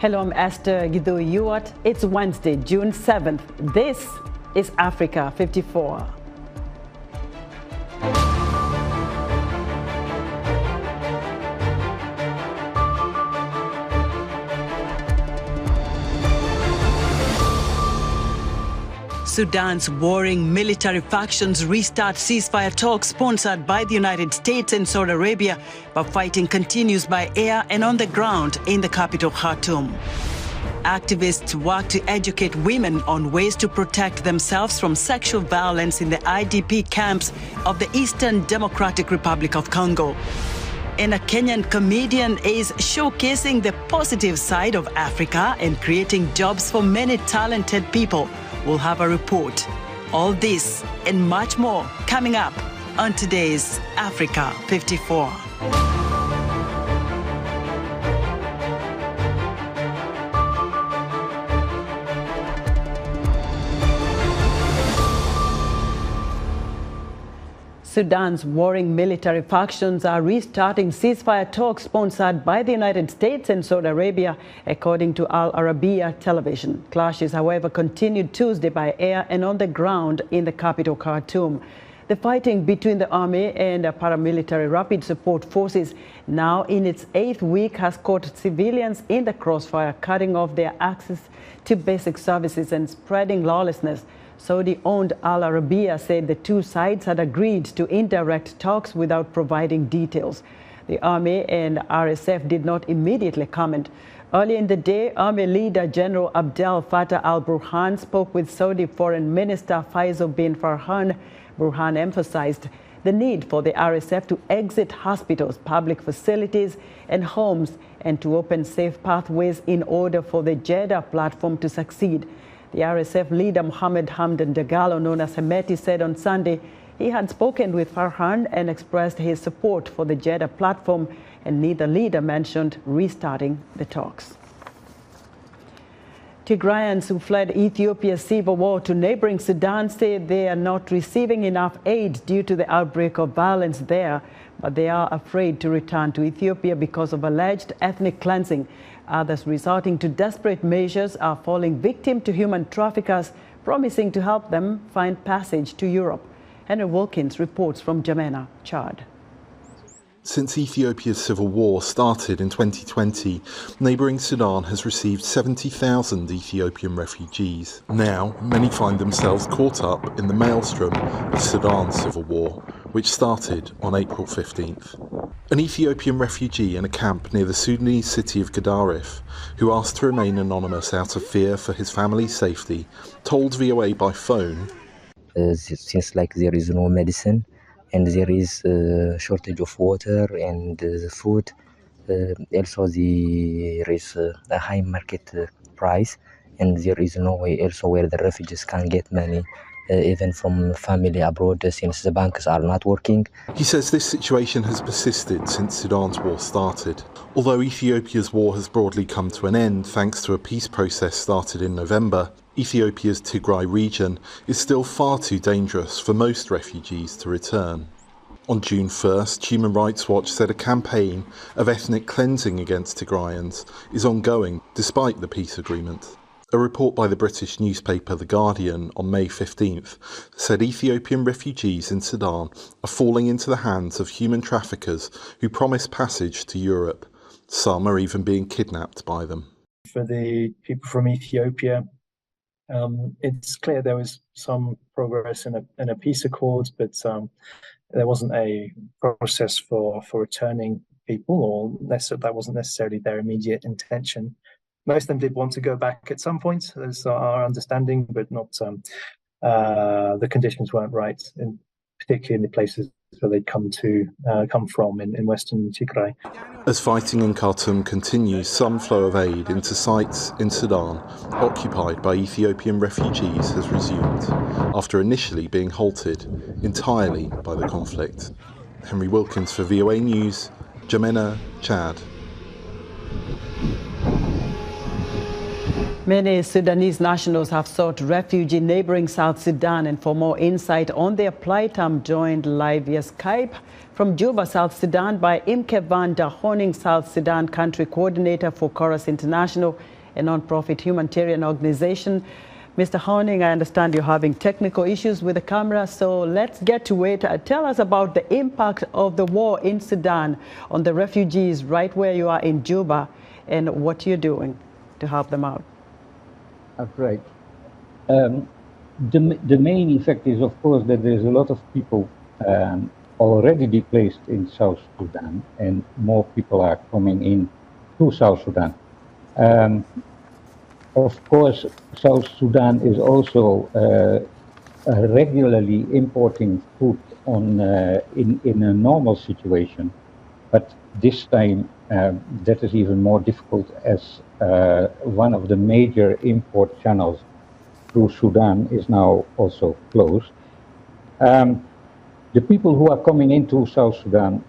Hello, I'm Esther Gidhu-Ewart. It's Wednesday, June 7th. This is Africa 54. Sudan's warring military factions restart ceasefire talks sponsored by the United States and Saudi Arabia, but fighting continues by air and on the ground in the capital Khartoum. Activists work to educate women on ways to protect themselves from sexual violence in the IDP camps of the Eastern Democratic Republic of Congo. And a Kenyan comedian is showcasing the positive side of Africa and creating jobs for many talented people. We'll have a report. All this and much more coming up on today's Africa 54. Sudan's warring military factions are restarting ceasefire talks sponsored by the United States and Saudi Arabia, according to Al Arabiya television. Clashes, however, continued Tuesday by air and on the ground in the capital Khartoum. The fighting between the army and paramilitary rapid support forces, now in its 8th week, has caught civilians in the crossfire, cutting off their access to basic services and spreading lawlessness. Saudi-owned Al Arabiya said the two sides had agreed to indirect talks without providing details. The army and RSF did not immediately comment. Earlier in the day, Army leader General Abdel Fattah al-Burhan spoke with Saudi Foreign Minister Faisal bin Farhan. Burhan emphasized the need for the RSF to exit hospitals, public facilities and homes, and to open safe pathways in order for the Jeddah platform to succeed. The RSF leader Mohammed Hamdan Dagalo, known as Hemeti, said on Sunday he had spoken with Farhan and expressed his support for the Jeddah platform, and neither leader mentioned restarting the talks. Tigrayans who fled Ethiopia's civil war to neighboring Sudan say they are not receiving enough aid due to the outbreak of violence there, but they are afraid to return to Ethiopia because of alleged ethnic cleansing. Others, resorting to desperate measures, are falling victim to human traffickers, promising to help them find passage to Europe. Henry Wilkins reports from Jamena, Chad. Since Ethiopia's civil war started in 2020, neighbouring Sudan has received 70,000 Ethiopian refugees. Now, many find themselves caught up in the maelstrom of Sudan's civil war, which started on April 15th. An Ethiopian refugee in a camp near the Sudanese city of Gadaref, who asked to remain anonymous out of fear for his family's safety, told VOA by phone, "Since there is no medicine, and there is a shortage of water and food. Also, there is a high market price, and there is no way also where the refugees can get money, even from family abroad, since the banks are not working." He says this situation has persisted since Sudan's war started. Although Ethiopia's war has broadly come to an end thanks to a peace process started in November, Ethiopia's Tigray region is still far too dangerous for most refugees to return. On June 1st, Human Rights Watch said a campaign of ethnic cleansing against Tigrayans is ongoing despite the peace agreement. A report by the British newspaper The Guardian on May 15th said Ethiopian refugees in Sudan are falling into the hands of human traffickers who promise passage to Europe. Some are even being kidnapped by them. For the people from Ethiopia, it's clear there was some progress in a peace accord, but there wasn't a process for returning people, or that wasn't necessarily their immediate intention. Most of them did want to go back at some point, as our understanding, but not the conditions weren't right, particularly in the places where they'd come from in Western Tigray. As fighting in Khartoum continues, some flow of aid into sites in Sudan occupied by Ethiopian refugees has resumed, after initially being halted entirely by the conflict. Henry Wilkins for VOA News, Jamena, Chad. Many Sudanese nationals have sought refuge in neighboring South Sudan, and for more insight on their plight, I'm joined live via Skype from Juba, South Sudan by Imke van der Honing, South Sudan Country Coordinator for Chorus International, a non-profit humanitarian organization. Mr. Honing, I understand you're having technical issues with the camera, so let's get to it. Tell us about the impact of the war in Sudan on the refugees right where you are in Juba and what you're doing to help them out. That's right. The main effect is, of course, that there's a lot of people already displaced in South Sudan, and more people are coming in to South Sudan. Of course, South Sudan is also regularly importing food in a normal situation, but this time that is even more difficult as one of the major import channels through Sudan is now also closed. The people who are coming into South Sudan,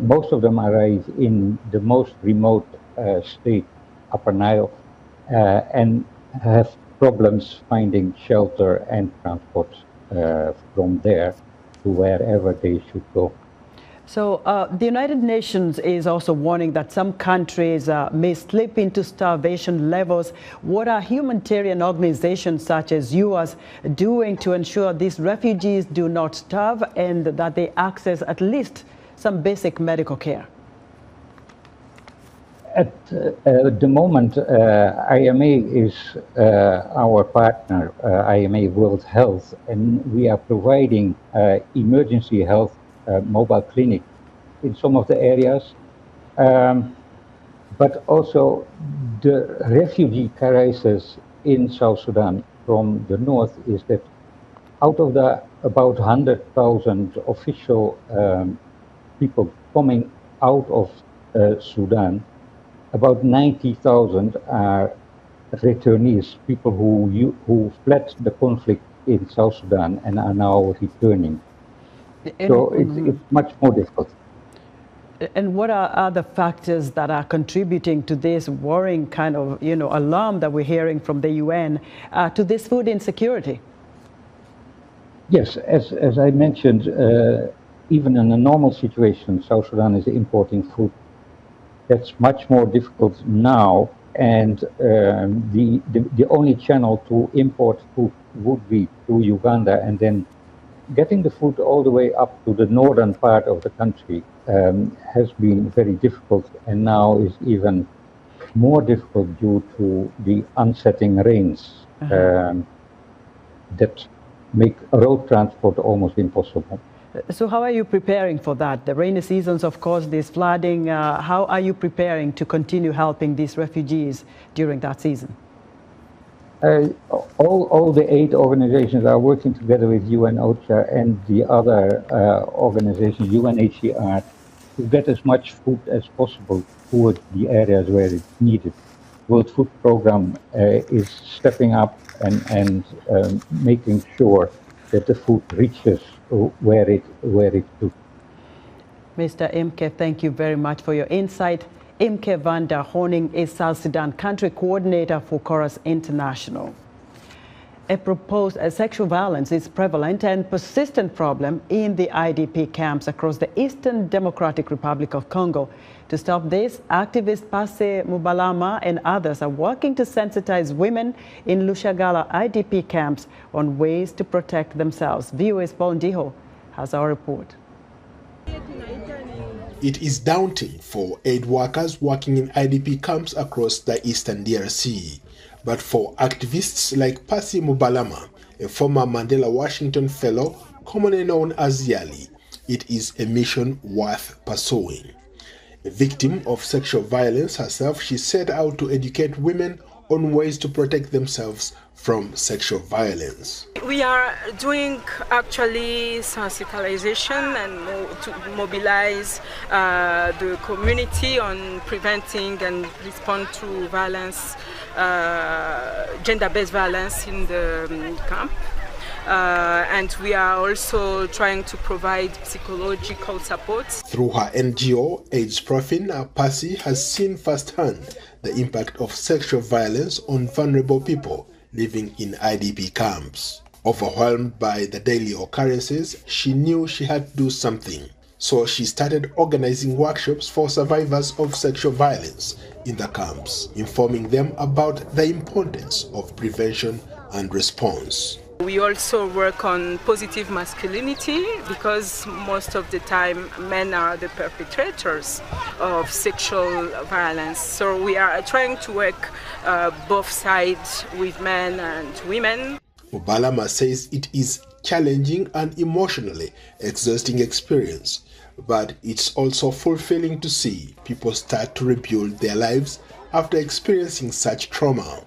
most of them arrive in the most remote state, Upper Nile, and have problems finding shelter and transport from there to wherever they should go. So the United Nations is also warning that some countries may slip into starvation levels. What are humanitarian organizations such as yours doing to ensure these refugees do not starve and that they access at least some basic medical care? At the moment, IMA is our partner, IMA World Health, and we are providing emergency health mobile clinic in some of the areas, but also the refugee crisis in South Sudan from the north is that out of the about 100,000 official people coming out of Sudan, about 90,000 are returnees, people who fled the conflict in South Sudan and are now returning. So it's much more difficult. And what are other factors that are contributing to this worrying kind of, alarm that we're hearing from the UN to this food insecurity? Yes, as I mentioned, even in a normal situation, South Sudan is importing food. That's much more difficult now, and the only channel to import food would be through Uganda, and then getting the food all the way up to the northern part of the country has been very difficult, and now is even more difficult due to the unsetting rains that make road transport almost impossible. So how are you preparing for that? The rainy seasons, of course, this flooding. How are you preparing to continue helping these refugees during that season? All the 8 organizations are working together with UN OCHA and the other organizations, UNHCR, to get as much food as possible toward the areas where it's needed. World Food Program is stepping up and making sure that the food reaches where it should. Mr. Imke, thank you very much for your insight. Imke van der Honing is South Sudan Country Coordinator for Chorus International. Sexual violence is prevalent and persistent problem in the IDP camps across the Eastern Democratic Republic of Congo. To stop this, activist Pase Mubalama and others are working to sensitize women in Lushagala IDP camps on ways to protect themselves. VOA's Paul Ndiho has our report. It is daunting for aid workers working in IDP camps across the Eastern DRC. But for activists like Pasi Mubalama, a former Mandela Washington Fellow, commonly known as Yali, it is a mission worth pursuing. A victim of sexual violence herself, she set out to educate women on ways to protect themselves from sexual violence. We are doing actually sensitization and to mobilize the community on preventing and respond to violence, gender-based violence in the camp. And we are also trying to provide psychological support. Through her NGO, AIDS Profin, Pasi has seen firsthand the impact of sexual violence on vulnerable people living in IDP camps. Overwhelmed by the daily occurrences, she knew she had to do something. So she started organizing workshops for survivors of sexual violence in the camps, informing them about the importance of prevention and response. We also work on positive masculinity because most of the time men are the perpetrators of sexual violence. So we are trying to work both sides with men and women. Mubalama says it is challenging and emotionally exhausting experience, but it's also fulfilling to see people start to rebuild their lives after experiencing such trauma.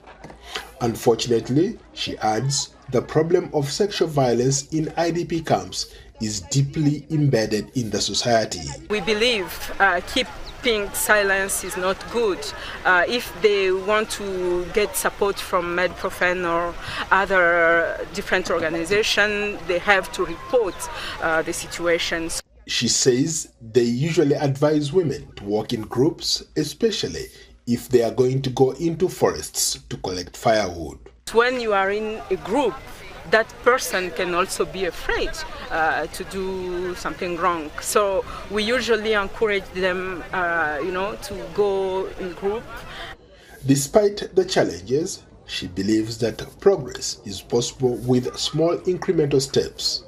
Unfortunately, she adds, the problem of sexual violence in IDP camps is deeply embedded in the society. We believe keeping silence is not good. If they want to get support from MedProfen or other different organizations, they have to report the situation. She says they usually advise women to work in groups, especially if they are going to go into forests to collect firewood. When you are in a group, that person can also be afraid to do something wrong. So we usually encourage them, to go in group. Despite the challenges, she believes that progress is possible with small incremental steps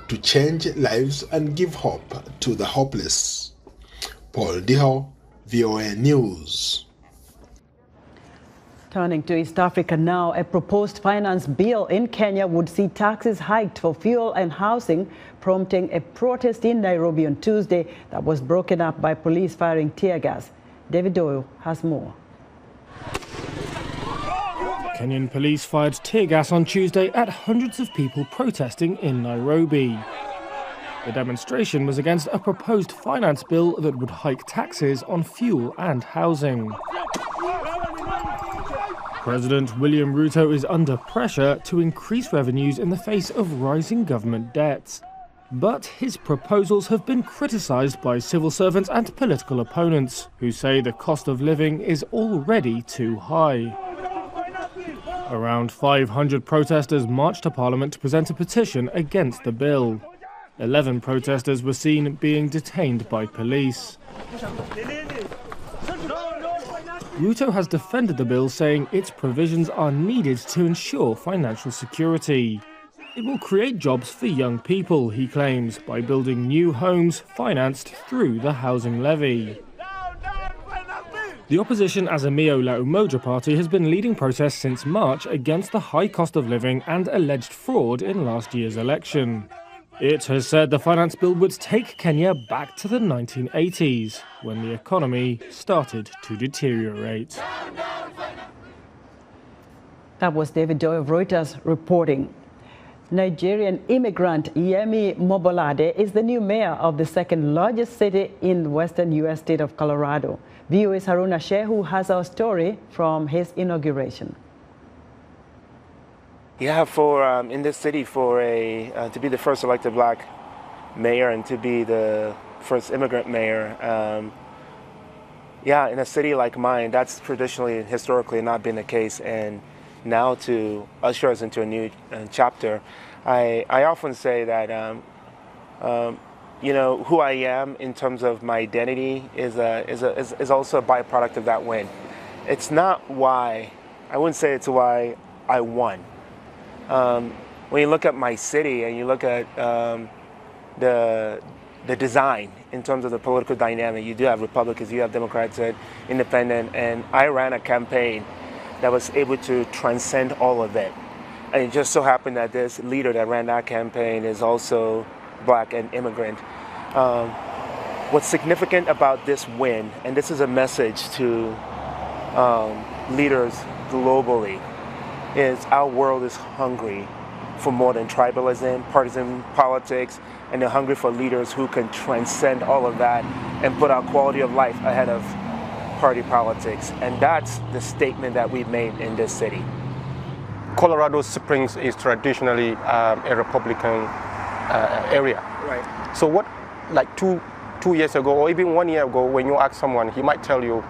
to change lives and give hope to the hopeless. Paul Diho, VOA News. Turning to East Africa now, a proposed finance bill in Kenya would see taxes hiked for fuel and housing, prompting a protest in Nairobi on Tuesday that was broken up by police firing tear gas. David Doyle has more. Kenyan police fired tear gas on Tuesday at hundreds of people protesting in Nairobi. The demonstration was against a proposed finance bill that would hike taxes on fuel and housing. President William Ruto is under pressure to increase revenues in the face of rising government debts. But his proposals have been criticised by civil servants and political opponents, who say the cost of living is already too high. Around 500 protesters marched to Parliament to present a petition against the bill. 11 protesters were seen being detained by police. Ruto has defended the bill, saying its provisions are needed to ensure financial security. It will create jobs for young people, he claims, by building new homes financed through the housing levy. The opposition Azimio la Umoja party has been leading protests since March against the high cost of living and alleged fraud in last year's election. It has said the finance bill would take Kenya back to the 1980s, when the economy started to deteriorate. That was David Doyle of Reuters reporting. Nigerian immigrant Yemi Mobolade is the new mayor of the second largest city in the western U.S. state of Colorado. VOA's Haruna Shehu has our story from his inauguration. Yeah, in this city, to be the first elected black mayor and to be the first immigrant mayor, in a city like mine, that's traditionally and historically not been the case. And now to usher us into a new chapter, I often say that who I am in terms of my identity is also a byproduct of that win. It's not why I wouldn't say it's why I won. When you look at my city and you look at the design in terms of the political dynamic, you do have Republicans, you have Democrats, Independent, and I ran a campaign that was able to transcend all of it. And it just so happened that this leader that ran that campaign is also black and immigrant. What's significant about this win, and this is a message to leaders globally, is our world is hungry for more than tribalism, partisan politics, and they're hungry for leaders who can transcend all of that and put our quality of life ahead of party politics. And that's the statement that we've made in this city. Colorado Springs is traditionally a Republican area. Right. So what, like two years ago, or even 1 year ago, when you ask someone, he might tell you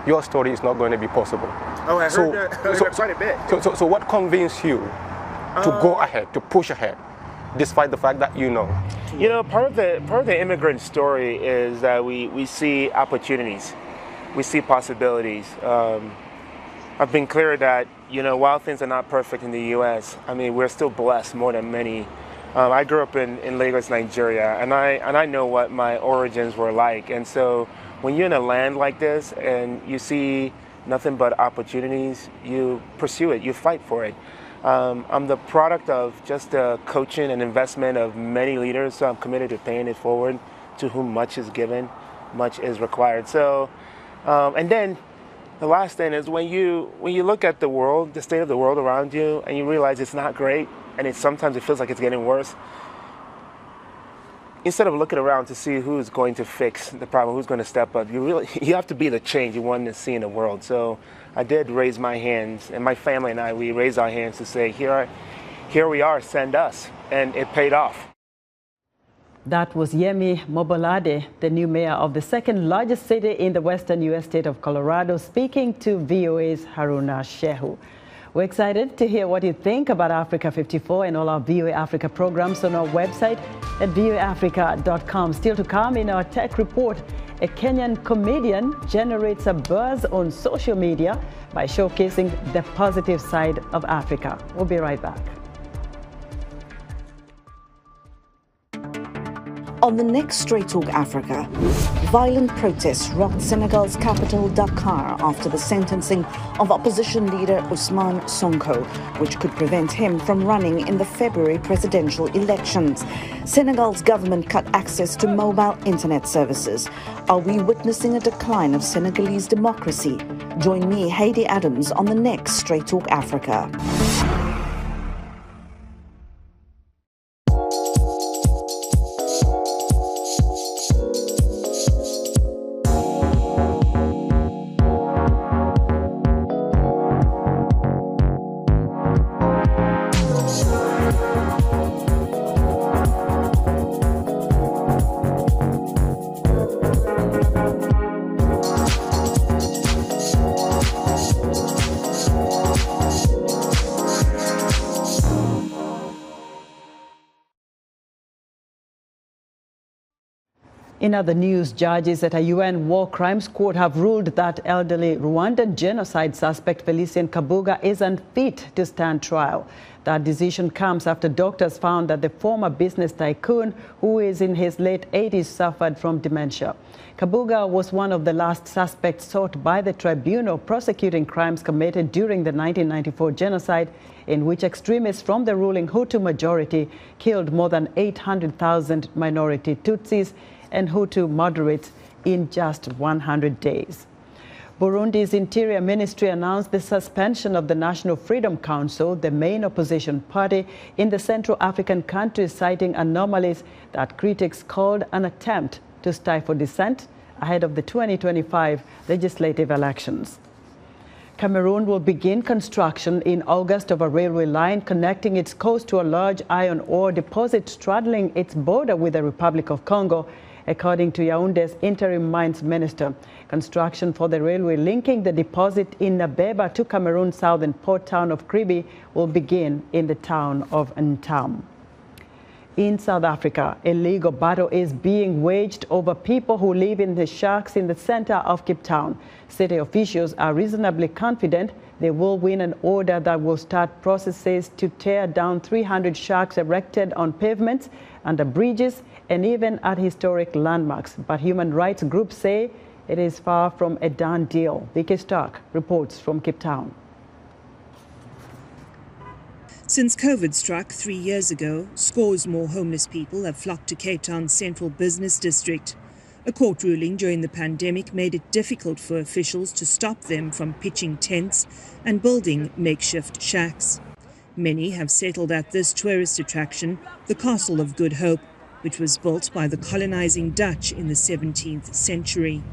your story is not going to be possible. Oh, I heard that quite a bit. So what convinced you to go ahead, to push ahead, despite the fact that you know? You know, part of the immigrant story is that we see opportunities, we see possibilities. I've been clear that, you know, while things are not perfect in the U.S., I mean, we're still blessed more than many. I grew up in Lagos, Nigeria, and I know what my origins were like. And so when you're in a land like this and you see nothing but opportunities, you pursue it, you fight for it. I'm the product of just the coaching and investment of many leaders, so I'm committed to paying it forward. To whom much is given, much is required. So, and then the last thing is when you look at the world, the state of the world around you, and you realize it's not great, and sometimes it feels like it's getting worse. Instead of looking around to see who's going to fix the problem, who's going to step up, you have to be the change you want to see in the world. So I did raise my hands, and my family and I, we raised our hands to say, here we are, send us, and it paid off. That was Yemi Mobolade, the new mayor of the second largest city in the western U.S. state of Colorado, speaking to VOA's Haruna Shehu. We're excited to hear what you think about Africa 54 and all our VOA Africa programs on our website at voaafrica.com. Still to come in our tech report, a Kenyan comedian generates a buzz on social media by showcasing the positive side of Africa. We'll be right back. On the next Straight Talk Africa, violent protests rocked Senegal's capital Dakar after the sentencing of opposition leader Ousmane Sonko, which could prevent him from running in the February presidential elections. Senegal's government cut access to mobile internet services. Are we witnessing a decline of Senegalese democracy? Join me, Heidi Adams, on the next Straight Talk Africa. In other news, judges at a UN War Crimes Court have ruled that elderly Rwandan genocide suspect Felicien Kabuga is unfit to stand trial. That decision comes after doctors found that the former business tycoon, who is in his late 80s, suffered from dementia. Kabuga was one of the last suspects sought by the tribunal prosecuting crimes committed during the 1994 genocide, in which extremists from the ruling Hutu majority killed more than 800,000 minority Tutsis and Hutu moderates in just 100 days. Burundi's Interior Ministry announced the suspension of the National Freedom Council, the main opposition party in the Central African country, citing anomalies that critics called an attempt to stifle dissent ahead of the 2025 legislative elections. Cameroon will begin construction in August of a railway line connecting its coast to a large iron ore deposit straddling its border with the Republic of Congo, according to Yaoundé's interim mines minister. Construction for the railway linking the deposit in Nabeba to Cameroon's southern port town of Kribi will begin in the town of Ntam. In South Africa, a legal battle is being waged over people who live in the shacks in the center of Cape Town. City officials are reasonably confident they will win an order that will start processes to tear down 300 shacks erected on pavements, under bridges, and even at historic landmarks. But human rights groups say it is far from a done deal. Vicky Stark reports from Cape Town. Since COVID struck 3 years ago, scores more homeless people have flocked to Cape Town's central business district. A court ruling during the pandemic made it difficult for officials to stop them from pitching tents and building makeshift shacks. Many have settled at this tourist attraction, the Castle of Good Hope, which was built by the colonizing Dutch in the 17th century.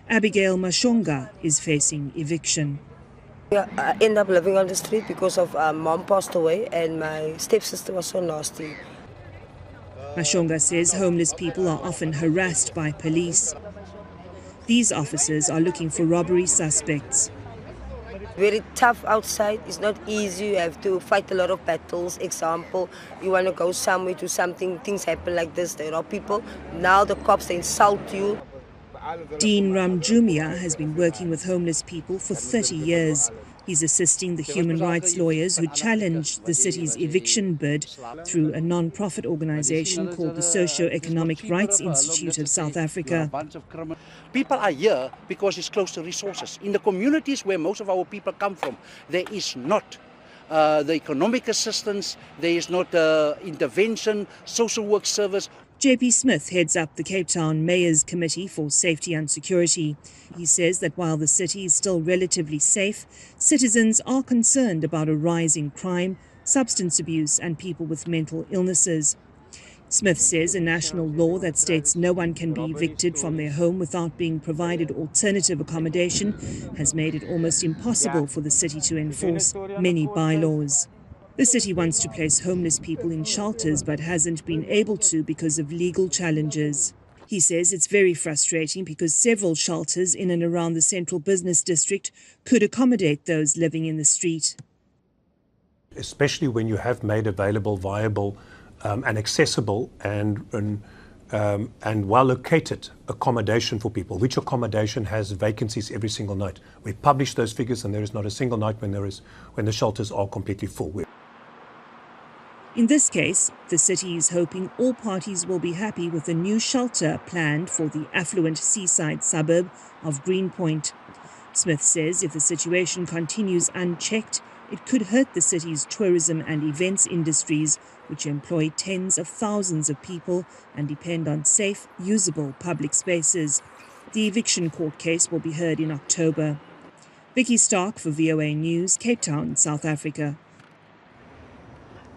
Abigail Mashonga is facing eviction. I ended up living on the street because of mom passed away and my stepsister was so nasty. Mashonga says homeless people are often harassed by police. These officers are looking for robbery suspects. Very tough outside. It's not easy. You have to fight a lot of battles. Example, you want to go somewhere to something, things happen like this, there are people. Now the cops, they insult you. Dean Ramjumia has been working with homeless people for 30 years. He's assisting the human rights lawyers who challenged the city's eviction bid through a non-profit organization called the Socio-Economic Rights Institute of South Africa. People are here because it's close to resources. In the communities where most of our people come from, there is not the economic assistance, there is not intervention, social work service. JP Smith heads up the Cape Town Mayor's Committee for Safety and Security. He says that while the city is still relatively safe, citizens are concerned about a rise in crime, substance abuse and people with mental illnesses. Smith says a national law that states no one can be evicted from their home without being provided alternative accommodation has made it almost impossible for the city to enforce many bylaws. The city wants to place homeless people in shelters but hasn't been able to because of legal challenges. He says it's very frustrating because several shelters in and around the central business district could accommodate those living in the street. Especially when you have made available, viable and accessible and well-located accommodation for people, which accommodation has vacancies every single night. We publish those figures and there is not a single night when the shelters are completely full. In this case, the city is hoping all parties will be happy with a new shelter planned for the affluent seaside suburb of Greenpoint. Smith says if the situation continues unchecked, it could hurt the city's tourism and events industries, which employ tens of thousands of people and depend on safe, usable public spaces. The eviction court case will be heard in October. Vicky Stark for VOA News, Cape Town, South Africa.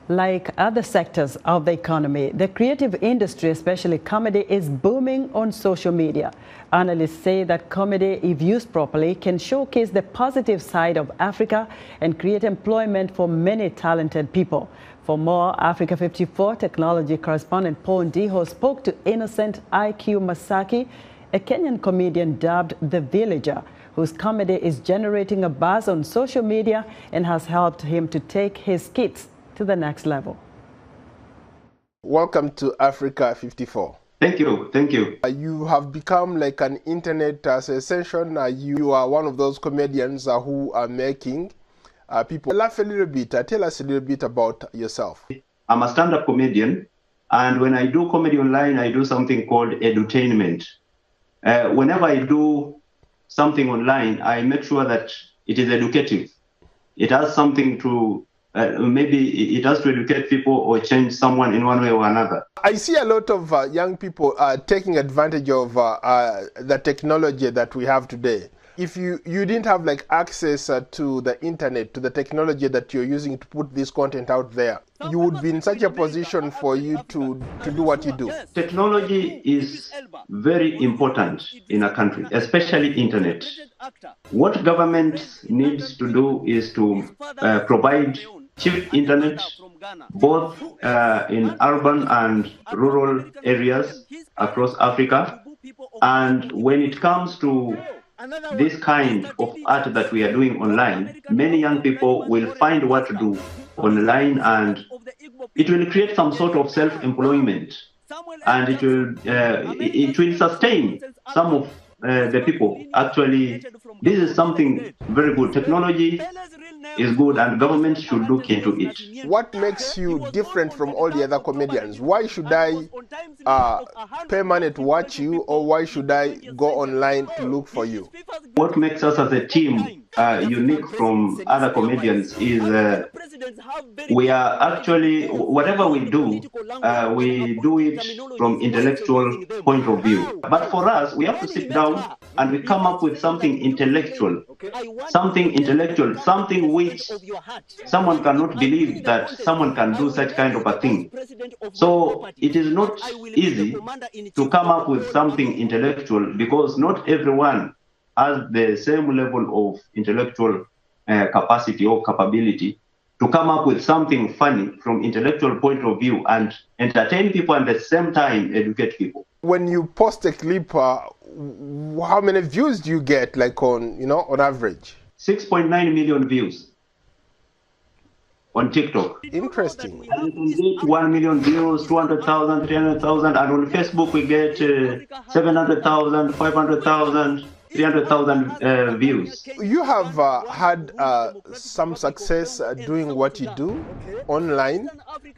Like other sectors of the economy, the creative industry, especially comedy, is booming on social media. Analysts say that comedy, if used properly, can showcase the positive side of Africa and create employment for many talented people. For more, Africa 54 technology correspondent Paul Ndiho spoke to Innocent IQ Masaki, a Kenyan comedian dubbed The Villager, whose comedy is generating a buzz on social media and has helped him to take his skits to the next level. Welcome to Africa 54. Thank you. Thank you. You have become like an internet sensation. You are one of those comedians who are making people laugh a little bit. Tell us a little bit about yourself. I'm a stand-up comedian, and when I do comedy online, I do something called edutainment. Whenever I do something online, I make sure that it is educative. It has something to maybe it has to educate people or change someone in one way or another. I see a lot of young people taking advantage of the technology that we have today. If you didn't have like access to the internet, to the technology that you're using to put this content out there, you would be in such a position for you to do what you do. Technology is very important in a country, especially internet. What government needs to do is to provide cheap internet, both in urban and rural areas across Africa. And when it comes to this kind of art that we are doing online, many young people will find what to do online, and it will create some sort of self-employment, and it will sustain some of the people. Actually, this is something very good. Technology is good and government should look into it. What makes you different from all the other comedians? Why should I pay money to watch you, or why should I go online to look for you? What makes us as a team unique from other comedians is we are actually, whatever we do it from intellectual point of view. But for us, we have to sit down and we come up with something intellectual, something which someone cannot believe that someone can do such kind of a thing. So it is not easy to come up with something intellectual because not everyone has the same level of intellectual capacity or capability to come up with something funny from intellectual point of view and entertain people and at the same time educate people. When you post a clip, how many views do you get, like on average? 6.9 million views on TikTok. Interesting. And you can get 1 million views, 200,000, 300,000, and on Facebook we get 700,000, 500,000, 300,000 views. You have had some success doing what you do online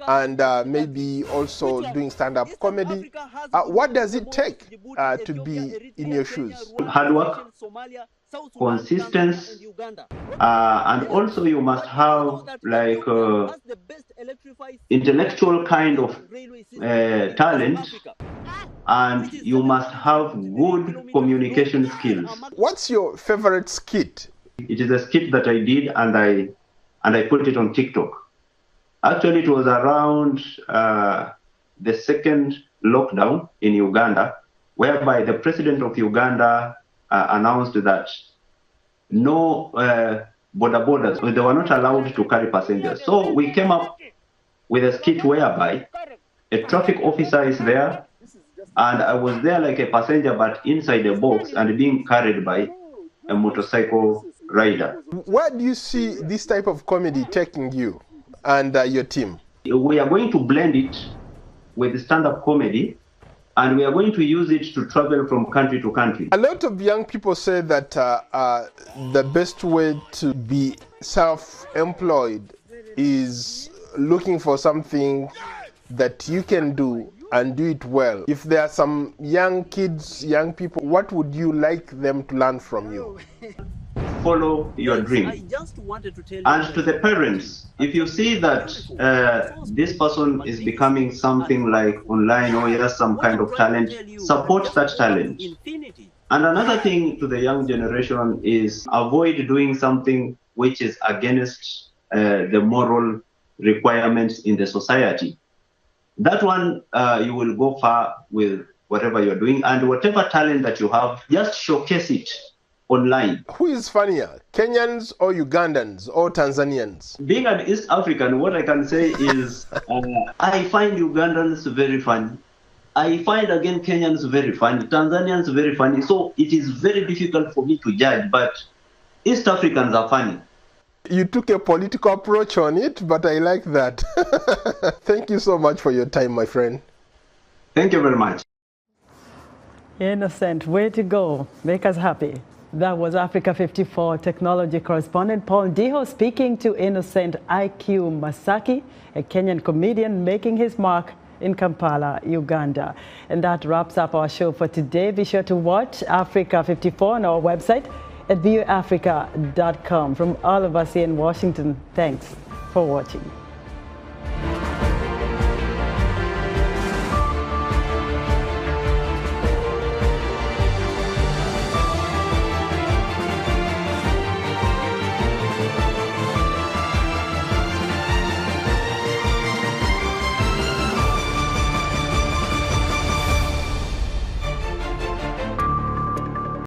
and maybe also doing stand-up comedy. What does it take to be in your shoes? Hard work, consistency, and also you must have like intellectual kind of talent, and you must have good communication skills. What's your favorite skit? It is a skit that I did and I put it on TikTok. Actually, it was around the second lockdown in Uganda, whereby the president of Uganda announced that no borders, they were not allowed to carry passengers. So we came up with a skit whereby a traffic officer is there, and I was there like a passenger, but inside a box and being carried by a motorcycle rider. Where do you see this type of comedy taking you and your team? We are going to blend it with stand-up comedy, and we are going to use it to travel from country to country. A lot of young people say that the best way to be self-employed is looking for something that you can do and do it well. If there are some young kids, young people, what would you like them to learn from you? Follow your dream. And to the parents, if you see that this person is becoming something like online or he has some kind of talent, support that talent. And another thing to the young generation is avoid doing something which is against the moral requirements in the society. That one, you will go far with whatever you're doing, and whatever talent that you have, just showcase it online. Who is funnier, Kenyans or Ugandans or Tanzanians? Being an East African, what I can say is I find Ugandans very funny. I find again Kenyans very funny, Tanzanians very funny. So it is very difficult for me to judge, but East Africans are funny. You took a political approach on it, but I like that. Thank you so much for your time, my friend. Thank you very much. Innocent, way to go. Make us happy. That was Africa 54 technology correspondent Paul Ndiho speaking to Innocent IQ Masaki, a Kenyan comedian making his mark in Kampala, Uganda. And that wraps up our show for today. Be sure to watch Africa 54 on our website at viewafrica.com. From all of us here in Washington, thanks for watching.